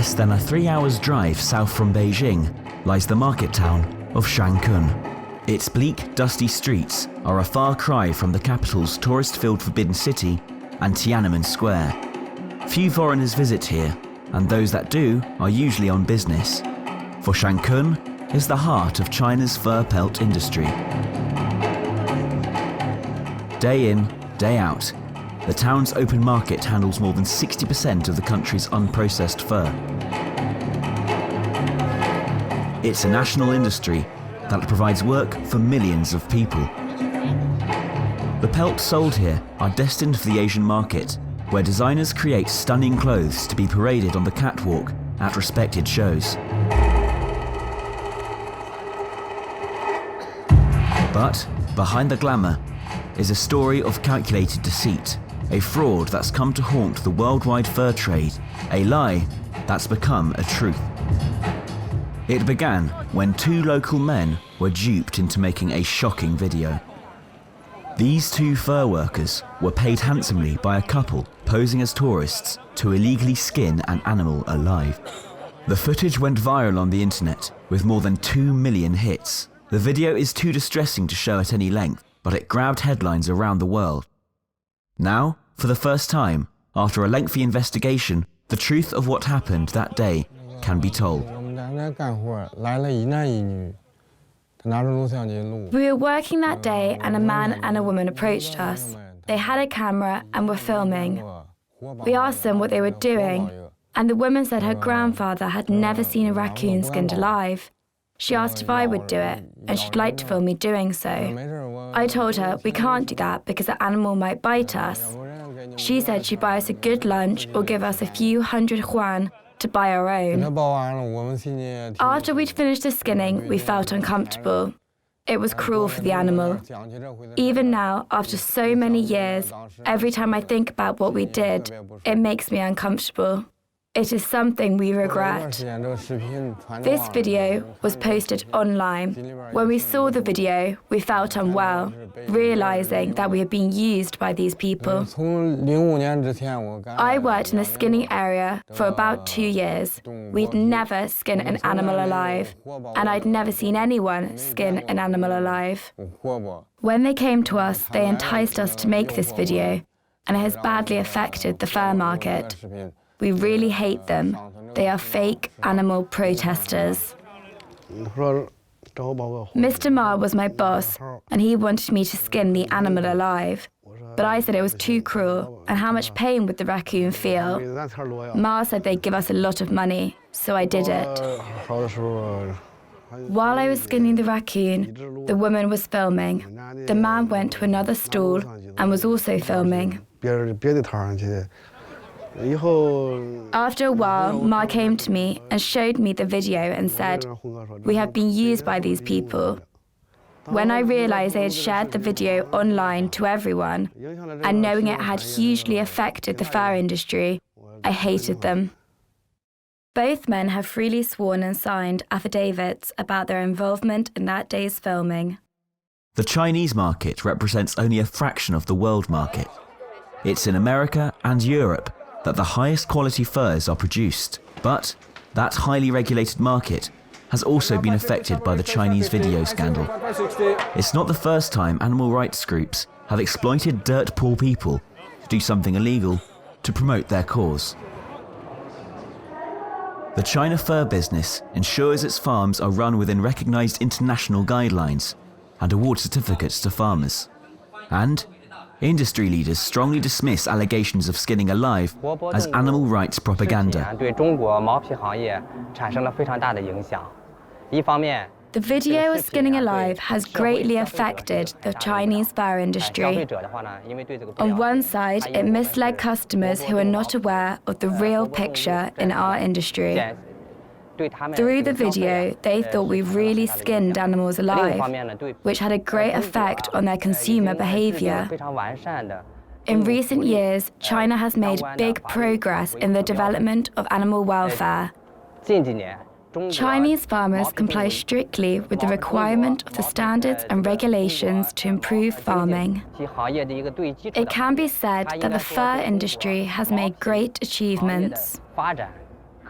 Less than a 3-hour drive south from Beijing lies the market town of Raccoon. Its bleak, dusty streets are a far cry from the capital's tourist-filled Forbidden City and Tiananmen Square. Few foreigners visit here, and those that do are usually on business. For Raccoon is the heart of China's fur pelt industry. Day in, day out, the town's open market handles more than 60% of the country's unprocessed fur. It's a national industry that provides work for millions of people. The pelts sold here are destined for the Asian market, where designers create stunning clothes to be paraded on the catwalk at respected shows. But behind the glamour is a story of calculated deceit, a fraud that's come to haunt the worldwide fur trade, a lie that's become a truth. It began when 2 local men were duped into making a shocking video. These 2 fur workers were paid handsomely by a couple posing as tourists to illegally skin an animal alive. The footage went viral on the internet with more than 2 million hits. The video is too distressing to show at any length, but it grabbed headlines around the world. Now, for the first time, after a lengthy investigation, the truth of what happened that day can be told. We were working that day and a man and a woman approached us. They had a camera and were filming. We asked them what they were doing, and the woman said her grandfather had never seen a raccoon skinned alive. She asked if I would do it, and she'd like to film me doing so. I told her we can't do that because the animal might bite us. She said she'd buy us a good lunch or give us a few hundred yuan to buy our own. After we'd finished the skinning, we felt uncomfortable. It was cruel for the animal. Even now, after so many years, every time I think about what we did, it makes me uncomfortable. It is something we regret. This video was posted online. When we saw the video, we felt unwell, realizing that we had been used by these people. I worked in the skinning area for about 2 years. We'd never skinned an animal alive, and I'd never seen anyone skin an animal alive. When they came to us, they enticed us to make this video, and it has badly affected the fur market. We really hate them. They are fake animal protesters. Mr. Ma was my boss, and he wanted me to skin the animal alive. But I said it was too cruel, and how much pain would the raccoon feel? Ma said they'd give us a lot of money, so I did it. While I was skinning the raccoon, the woman was filming. The man went to another stall and was also filming. After a while, Ma came to me and showed me the video and said, "We have been used by these people." When I realized they had shared the video online to everyone, and knowing it had hugely affected the fur industry, I hated them. Both men have freely sworn and signed affidavits about their involvement in that day's filming. The Chinese market represents only a fraction of the world market. It's in America and Europe that the highest quality furs are produced, but that highly regulated market has also been affected by the Chinese video scandal. It's not the first time animal rights groups have exploited dirt poor people to do something illegal to promote their cause. The China fur business ensures its farms are run within recognized international guidelines and award certificates to farmers. And industry leaders strongly dismiss allegations of skinning alive as animal rights propaganda. The video of skinning alive has greatly affected the Chinese fur industry. On one side, it misled customers who are not aware of the real picture in our industry. Through the video, they thought we really skinned animals alive, which had a great effect on their consumer behavior. In recent years, China has made big progress in the development of animal welfare. Chinese farmers comply strictly with the requirement of the standards and regulations to improve farming. It can be said that the fur industry has made great achievements.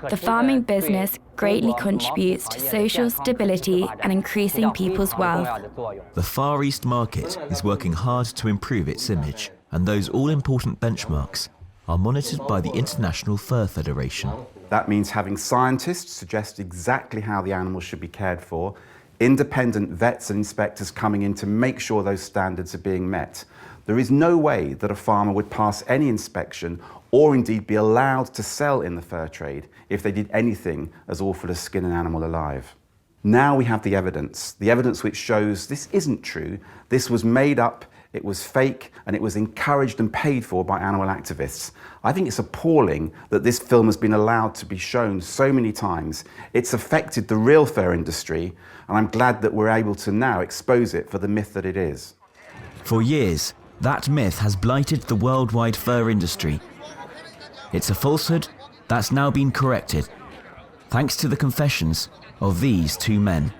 The farming business greatly contributes to social stability and increasing people's wealth. The Far East market is working hard to improve its image, and those all-important benchmarks are monitored by the International Fur Federation. That means having scientists suggest exactly how the animals should be cared for, independent vets and inspectors coming in to make sure those standards are being met. There is no way that a farmer would pass any inspection or indeed be allowed to sell in the fur trade if they did anything as awful as skin an animal alive. Now we have the evidence which shows this isn't true, this was made up, it was fake, and it was encouraged and paid for by animal activists. I think it's appalling that this film has been allowed to be shown so many times. It's affected the real fur industry, and I'm glad that we're able to now expose it for the myth that it is. For years, that myth has blighted the worldwide fur industry. It's a falsehood that's now been corrected, thanks to the confessions of these two men.